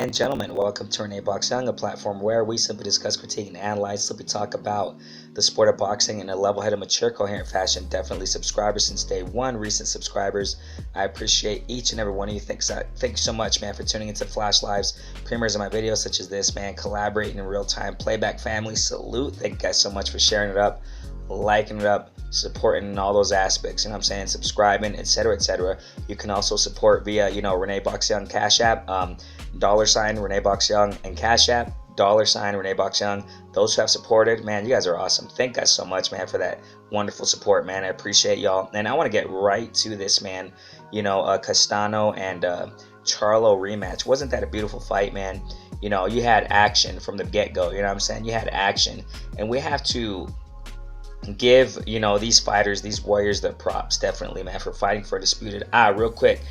and gentlemen, welcome to Renee Box Young, a platform where we simply discuss, critique, and analyze. Simply talk about the sport of boxing in a level-headed, mature, coherent fashion. Definitely subscribers since day one, recent subscribers. I appreciate each and every one of you. Thank you so much, man, for tuning into Flash Lives, premieres of my videos such as this, man, collaborating in real time. Playback family, salute. Thank you guys so much for sharing it up, liking it up, supporting in all those aspects, you know what I'm saying, subscribing, etc., etc. You can also support via, Renee Box Young Cash App, $ Renee Box Young, and Cash App, $ Renee Box Young. Those who have supported, man, you guys are awesome. Thank you guys so much, man, for that wonderful support, man. I appreciate y'all. And I want to get right to this, man. Castano and Charlo rematch. Wasn't that a beautiful fight, man? You had action from the get-go, you know what I'm saying? You had action. And we have to give these fighters, these warriors, their props, definitely, man, for fighting for Undisputed. Real quick,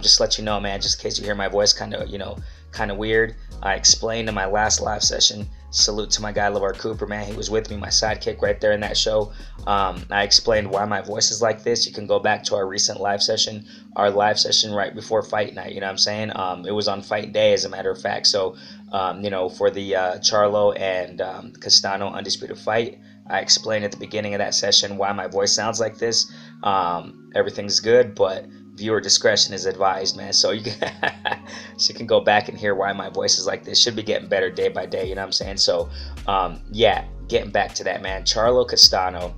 just to let you know, man, just in case you hear my voice kind of weird, I explained in my last live session. Salute to my guy LeVar Cooper, man. He was with me, my sidekick right there in that show. I explained why my voice is like this. You can go back to our recent live session, right before fight night, you know what I'm saying? It was on fight day, as a matter of fact. So for the Charlo and Castano Undisputed fight, I explained at the beginning of that session why my voice sounds like this. Everything's good, but viewer discretion is advised, man. So you can go back and hear why my voice is like this. Should be getting better day by day, you know what I'm saying? So getting back to that, man. Charlo Castano,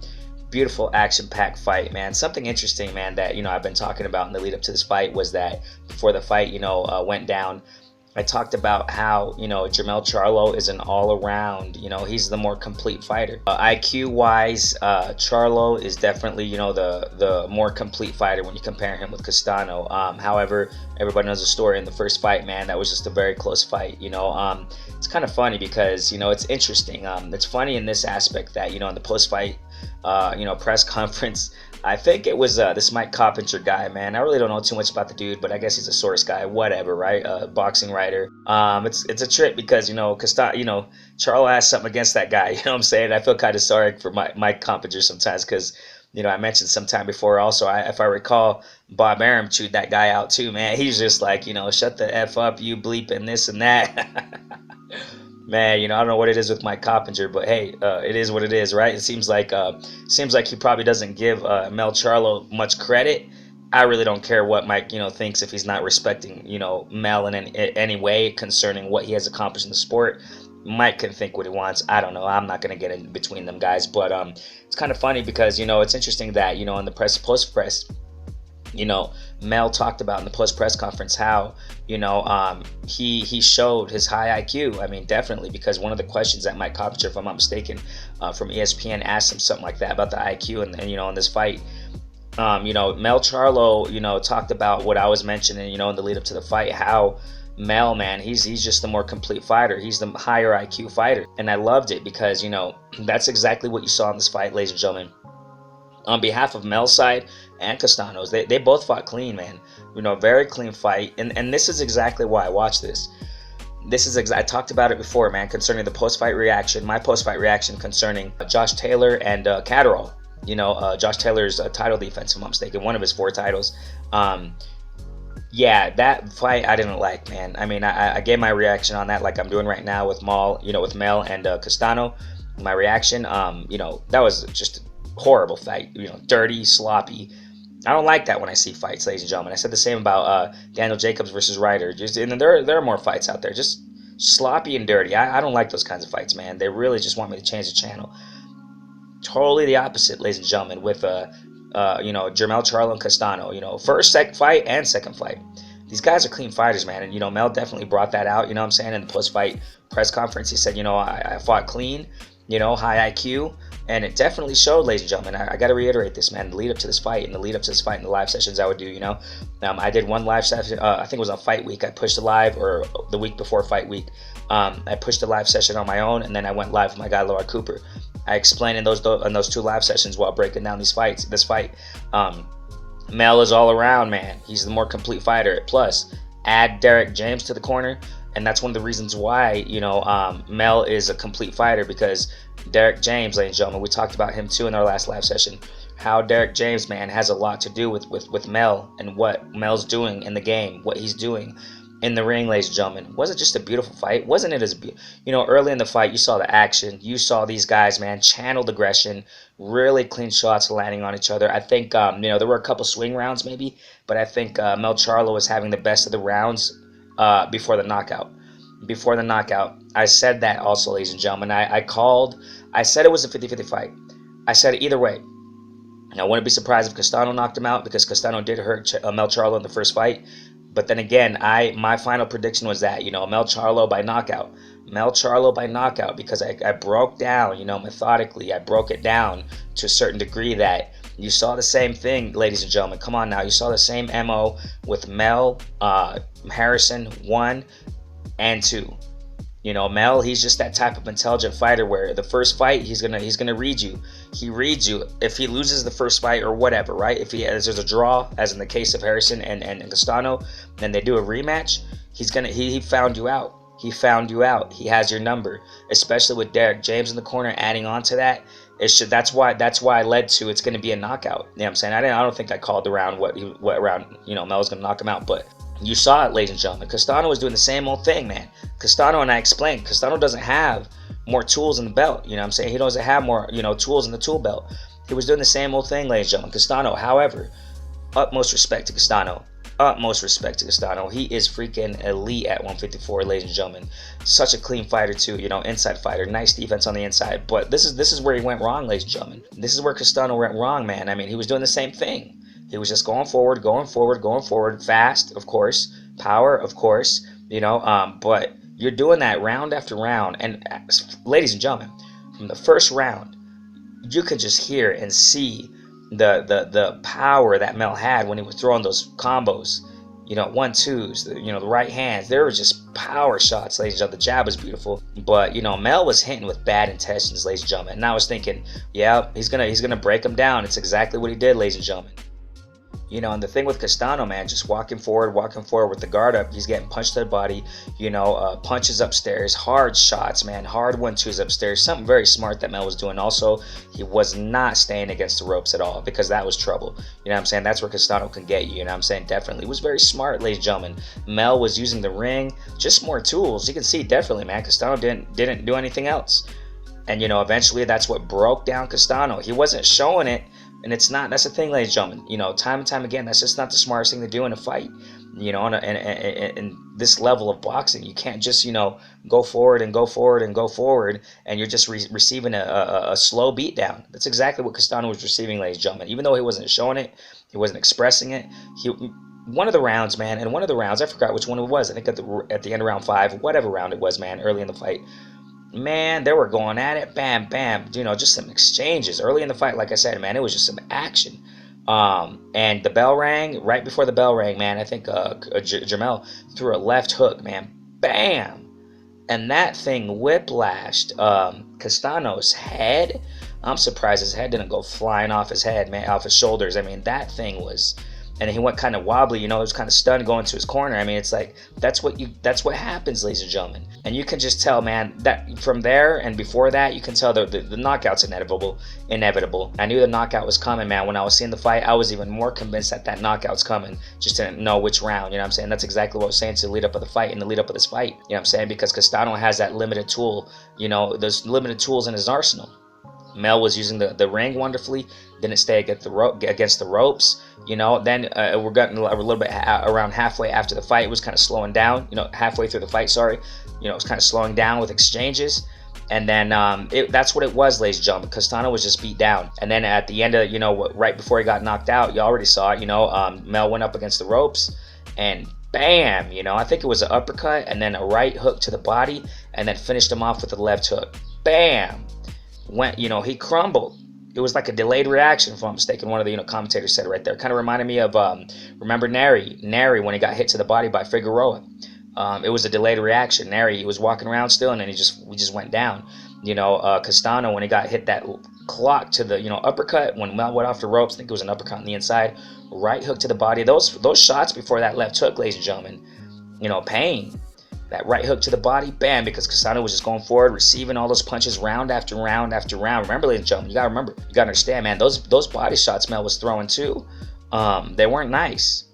beautiful action-packed fight, man. Something interesting, man, that I've been talking about in the lead up to this fight was that before the fight went down, I talked about how, Jermell Charlo is an all-around, he's the more complete fighter. IQ-wise, Charlo is definitely, the more complete fighter when you compare him with Castano. However, everybody knows the story in the first fight, man. That was just a very close fight, It's kind of funny because, it's interesting. It's funny in this aspect that, in the post-fight, press conference, I think it was this Mike Coppinger guy, man. I really don't know too much about the dude, but I guess he's a source guy, whatever, right? Boxing writer. It's a trip because Charlo has something against that guy. You know what I'm saying? I feel kind of sorry for Mike Coppinger sometimes because I mentioned sometime before also. If I recall, Bob Arum chewed that guy out too, man. He's just like, shut the f up, you bleeping this and that. Man, I don't know what it is with Mike Coppinger, but hey, it is what it is, right? It seems like he probably doesn't give Mel Charlo much credit. I really don't care what Mike, thinks if he's not respecting, Mel in any way concerning what he has accomplished in the sport. Mike can think what he wants. I don't know. I'm not going to get in between them guys, but it's kind of funny because, it's interesting that, in the post-press, Mel talked about in the post-press conference how, he showed his high IQ. I mean, definitely, because one of the questions that Mike Coppinger, if I'm not mistaken, from ESPN asked him something like that about the IQ and in this fight. Mel Charlo, talked about what I was mentioning, in the lead up to the fight, how Mel, man, he's just the more complete fighter. He's the higher IQ fighter. And I loved it because, that's exactly what you saw in this fight, ladies and gentlemen. On behalf of Mel's side and Castano's, they both fought clean, man. Very clean fight. And this is exactly why I watched this. I talked about it before, man, concerning the post-fight reaction, my post-fight reaction concerning Josh Taylor and Catterall. Josh Taylor's title defense, if I'm not mistaken, one of his 4 titles. That fight I didn't like, man. I mean, I gave my reaction on that like I'm doing right now with Mel and Castano. My reaction, that was just horrible fight, dirty, sloppy. I don't like that when I see fights, ladies and gentlemen. I said the same about Daniel Jacobs versus Ryder. And there are more fights out there, just sloppy and dirty. I don't like those kinds of fights, man. They really just want me to change the channel. Totally the opposite, ladies and gentlemen, with Jermell Charlo and Castano. First fight and second fight. These guys are clean fighters, man. And Mel definitely brought that out. You know what I'm saying? In the post-fight press conference, he said, I fought clean. High IQ. And it definitely showed, ladies and gentlemen. I got to reiterate this, man. The lead up to this fight, in the live sessions I would do, I did one live session, I think it was on fight week. I pushed the live, or the week before fight week. I pushed the live session on my own, and then I went live with my guy, LeVar Cooper. I explained in those 2 live sessions while breaking down this fight. Mel is all around, man. He's the more complete fighter. Plus, add Derek James to the corner. And that's one of the reasons why, Mel is a complete fighter, because Derek James, ladies and gentlemen, we talked about him too in our last live session, how Derek James, man, has a lot to do with Mel and what Mel's doing in the game, what he's doing. in the ring, ladies and gentlemen. Was it just a beautiful fight? Wasn't it early in the fight, you saw the action. You saw these guys, man, channeled aggression, really clean shots landing on each other. I think, there were a couple swing rounds maybe, but I think Mel Charlo was having the best of the rounds before the knockout. Before the knockout, I said that also, ladies and gentlemen. I said it was a 50-50 fight. I said it either way. And I wouldn't be surprised if Castano knocked him out, because Castano did hurt Mel Charlo in the first fight. But then again, my final prediction was that, Mel Charlo by knockout. Mel Charlo by knockout, because I broke down, methodically. I broke it down to a certain degree that you saw the same thing, ladies and gentlemen. Come on now. You saw the same MO with Mel, Harrison 1 and 2. Mel, he's just that type of intelligent fighter where the first fight, he's gonna read you. He reads you. If he loses the first fight or whatever, right? If there's a draw, as in the case of Harrison and Castano, then they do a rematch, he found you out. He found you out. He has your number, especially with Derek James in the corner adding on to that. That's why I led to it's gonna be a knockout. You know what I'm saying? I don't think I called around what round, Mel was gonna knock him out, but you saw it, ladies and gentlemen. Castano was doing the same old thing, man. Castano, and I explained, Castano doesn't have more tools in the belt. You know what I'm saying? He doesn't have more, tools in the tool belt. He was doing the same old thing, ladies and gentlemen. Castano, however, utmost respect to Castano. Utmost respect to Castano. He is freaking elite at 154, ladies and gentlemen. Such a clean fighter too, inside fighter. Nice defense on the inside. But this is where he went wrong, ladies and gentlemen. This is where Castano went wrong, man. I mean, he was doing the same thing. He was just going forward, fast, of course, power, of course, but you're doing that round after round. And ladies and gentlemen, from the first round, you could just hear and see the power that Mel had when he was throwing those combos, 1-2s, the right hands. There were just power shots, ladies and gentlemen. The jab was beautiful, but Mel was hitting with bad intentions, ladies and gentlemen. And I was thinking, yeah, he's gonna break him down. It's exactly what he did, ladies and gentlemen. And the thing with Castano, man, just walking forward with the guard up, he's getting punched to the body, punches upstairs, hard shots, man, hard 1-2s upstairs. Something very smart that Mel was doing. Also, he was not staying against the ropes at all, because that was trouble. You know what I'm saying? That's where Castano can get you. You know what I'm saying? Definitely. It was very smart, ladies and gentlemen. Mel was using the ring, just more tools. You can see definitely, man, Castano didn't do anything else. And, eventually that's what broke down Castano. He wasn't showing it. And it's not, that's the thing, ladies and gentlemen, time and time again, that's just not the smartest thing to do in a fight, in this level of boxing. You can't just, go forward, and you're just receiving a slow beat down. That's exactly what Castano was receiving, ladies and gentlemen. Even though he wasn't showing it, he wasn't expressing it. One of the rounds, man, I forgot which one it was. I think at the end of round 5, whatever round it was, man, early in the fight. Man, they were going at it, bam, bam, just some exchanges early in the fight. Like I said, man, it was just some action. And the bell rang. Right before the bell rang, man, I think Jermell threw a left hook, man, bam, and that thing whiplashed Castano's head. I'm surprised his head didn't go flying off his head, man, off his shoulders. I mean, that thing was, and he went kind of wobbly, he was kind of stunned going to his corner. I mean, it's like, that's what happens, ladies and gentlemen. And you can just tell, man, that from there and before that, you can tell the knockout's inevitable. I knew the knockout was coming, man. When I was seeing the fight, I was even more convinced that knockout's coming. Just didn't know which round, you know what I'm saying? That's exactly what I was saying to the lead up of the fight, in the lead up of this fight, you know what I'm saying? Because Castano has that limited tool, there's limited tools in his arsenal. Mel was using the ring wonderfully, didn't stay against the ropes. Then we're getting a little bit around halfway after the fight. It was kind of slowing down, halfway through the fight, sorry. It was kind of slowing down with exchanges. And then that's what it was, ladies and gentlemen. Castano was just beat down. And then at the end of, right before he got knocked out, you already saw it, Mel went up against the ropes and bam, I think it was an uppercut and then a right hook to the body and then finished him off with the left hook. Bam. Went, he crumbled. It was like a delayed reaction, if I'm mistaken. One of the commentators said it right there. Kind of reminded me of remember Neri when he got hit to the body by Figueroa. It was a delayed reaction. Neri, he was walking around still, and then we just went down. Castano, when he got hit that clock to the uppercut, when Mel went off the ropes, I think it was an uppercut on the inside, right hook to the body. Those shots before that left hook, ladies and gentlemen, pain. That right hook to the body, bam, because Castano was just going forward, receiving all those punches round after round after round. Remember, ladies and gentlemen, you gotta understand, man, those body shots Mel was throwing too, they weren't nice.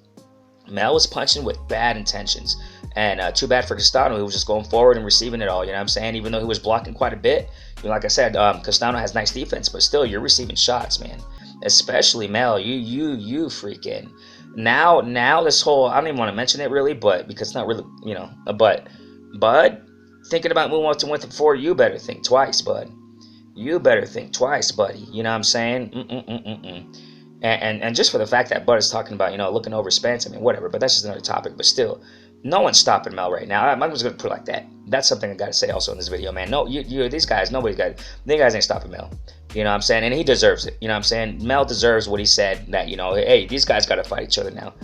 Mel was punching with bad intentions. And too bad for Castano, who was just going forward and receiving it all. You know what I'm saying? Even though he was blocking quite a bit, you know, like I said, Castano has nice defense, but still, you're receiving shots, man. Especially Mel, you freaking. Now this whole, I don't even want to mention it really, but because it's not really, you know, but Bud, thinking about moving up to 154, you better think twice, Bud. You better think twice, buddy. You know what I'm saying? And just for the fact that Bud is talking about, you know, looking over Spence, I mean, whatever, but that's just another topic. But still, no one's stopping Mel right now. I'm just going to put it like that. That's something I got to say also in this video, man. No, these guys, these guys ain't stopping Mel. You know what I'm saying? And he deserves it. You know what I'm saying? Mel deserves what he said, that, you know, hey, these guys got to fight each other now.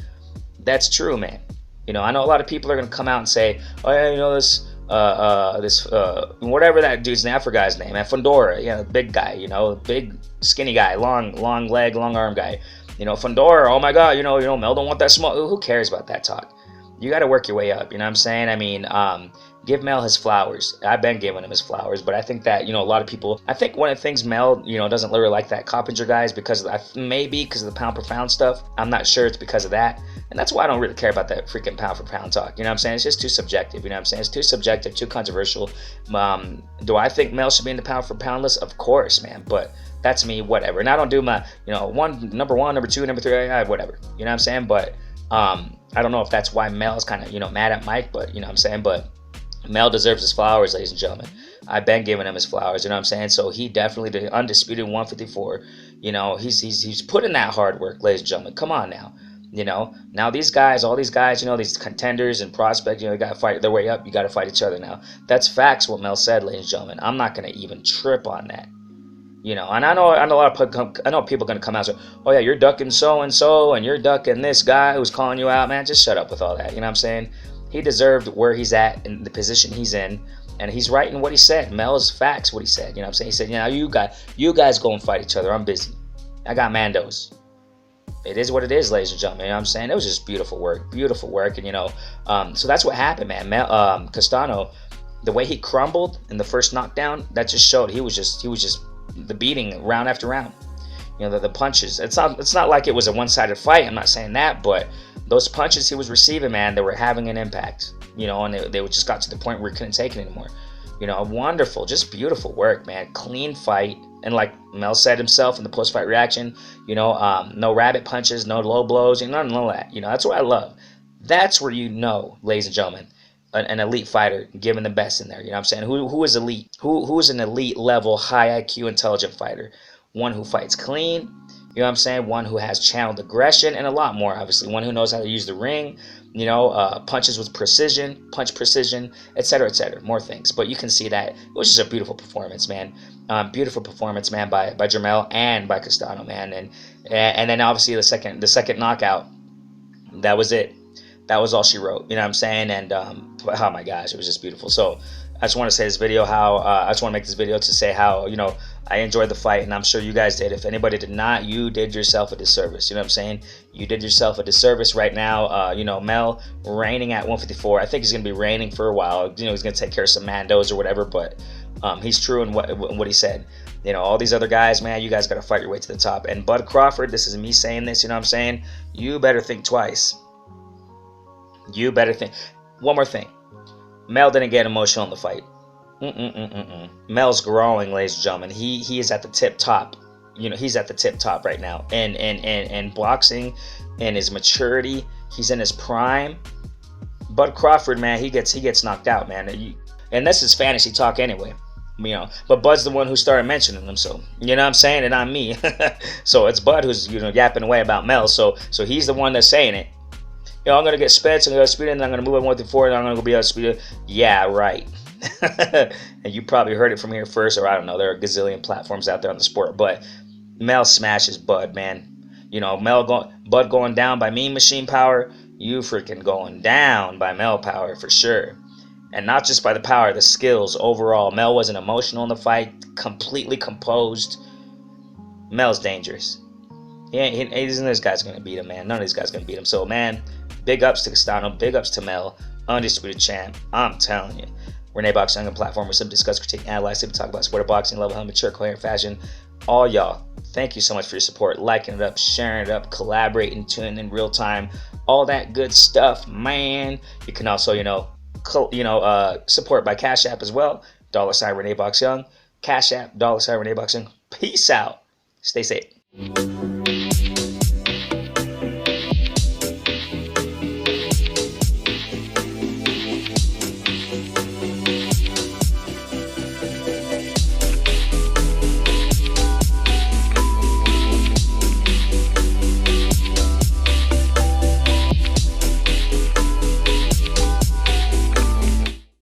That's true, man. You know, I know a lot of people are going to come out and say, oh, yeah, you know, whatever that dude's name, I forgot his name, man, Fundora, you know, big guy, you know, big, skinny guy, long leg, long arm guy. You know, Fundora, oh my God, you know, Mel don't want that small. Who cares about that talk? You got to work your way up, you know what I'm saying? I mean, give Mel his flowers. I've been giving him his flowers, but I think that, you know, a lot of people, I think one of the things Mel, you know, doesn't really like that Coppinger guy is because of, maybe because of the pound per pound stuff. I'm not sure it's because of that. And that's why I don't really care about that freaking pound for pound talk. You know what I'm saying? It's just too subjective. You know what I'm saying? It's too subjective, too controversial. Do I think Mel should be in the pound for pound list? Of course, man. But that's me, whatever. And I don't do my, you know, number one, number two, number three, whatever. You know what I'm saying? But I don't know if that's why Mel is kind of, you know, mad at Mike, but you know what I'm saying? But Mel deserves his flowers, ladies and gentlemen. I've been giving him his flowers, you know what I'm saying? So he definitely, the undisputed 154, you know, he's put in that hard work, ladies and gentlemen. Come on now. You know, now these guys, all these guys, you know, these contenders and prospects, you know, they got to fight their way up. You got to fight each other now. That's facts, what Mel said, ladies and gentlemen. I'm not going to even trip on that. You know, and I know a lot of people are going to come out and say, oh, yeah, you're ducking so-and-so and you're ducking this guy who's calling you out. Man, just shut up with all that. You know what I'm saying? He deserved where he's at in the position he's in. And he's right in what he said. Mel is facts what he said. You know what I'm saying? He said, you know, you guys go and fight each other. I'm busy. I got Mandos. It is what it is, ladies and gentlemen. You know what I'm saying? It was just beautiful work. And, you know, so that's what happened, man. Castano, the way he crumbled in the first knockdown, that just showed he was just the beating round after round. You know, the punches. It's not like it was a one-sided fight. I'm not saying that, but those punches he was receiving, man, they were having an impact. You know, and they just got to the point where he couldn't take it anymore. You know, wonderful, just beautiful work, man. Clean fight. And like Mel said himself in the post-fight reaction, you know, no rabbit punches, no low blows, you know, none of that. You know, that's what I love. That's where you know, ladies and gentlemen, an elite fighter giving the best in there. You know what I'm saying? Who is elite? Who is an elite level, high IQ, intelligent fighter? One who fights clean, you know what I'm saying? One who has channeled aggression and a lot more, obviously. One who knows how to use the ring, you know, punches with precision, punch precision, etc., more things. But you can see that it was just a beautiful performance, man. Beautiful performance, man, by Jermell and by Castano, man. And then obviously the second knockout, that was it. That was all she wrote. You know what I'm saying? And oh my gosh, it was just beautiful. So I just want to say this video I just want to make this video to say how, you know, I enjoyed the fight, and I'm sure you guys did. If anybody did not, you did yourself a disservice. You know what I'm saying? You did yourself a disservice right now. You know, Mel reigning at 154. I think he's going to be reigning for a while. You know, he's going to take care of some Mandos or whatever, but he's true in what he said. You know, all these other guys, man, you guys got to fight your way to the top. And Bud Crawford, this is me saying this, you know what I'm saying? You better think twice. You better think. One more thing. Mel didn't get emotional in the fight. Mel's growing, ladies and gentlemen. He is at the tip top. You know, he's at the tip top right now. And boxing and his maturity, he's in his prime. Bud Crawford, man, he gets knocked out, man. And this is fantasy talk anyway. You know, but Bud's the one who started mentioning them, so you know what I'm saying, and not me. So it's Bud who's, you know, yapping away about Mel. So he's the one that's saying it. You know, I'm gonna get Spence, I'm gonna go speed, and I'm gonna move at 154, and I'm gonna go be undisputed. Yeah, right. And you probably heard it from here first, or I don't know. There are a gazillion platforms out there on the sport, but Mel smashes Bud, man. You know, Bud going down by Mean Machine power. You freaking going down by Mel power for sure. And not just by the power, the skills overall. Mel wasn't emotional in the fight, completely composed. Mel's dangerous. Isn't this guy's going to beat him, man? None of these guys going to beat him. So, man, big ups to Castano, big ups to Mel, undisputed champ. I'm telling you. Renee Boxing on the platform where some discuss, critique, analyze, talk about sport of boxing, level, mature, coherent fashion. All y'all, Thank you so much for your support, liking it up, sharing it up, collaborating, tuning in real time, all that good stuff, man. You can also, support by Cash App as well. $ Renee Box Young. Cash App, $ Renee Box Young. Peace out. Stay safe.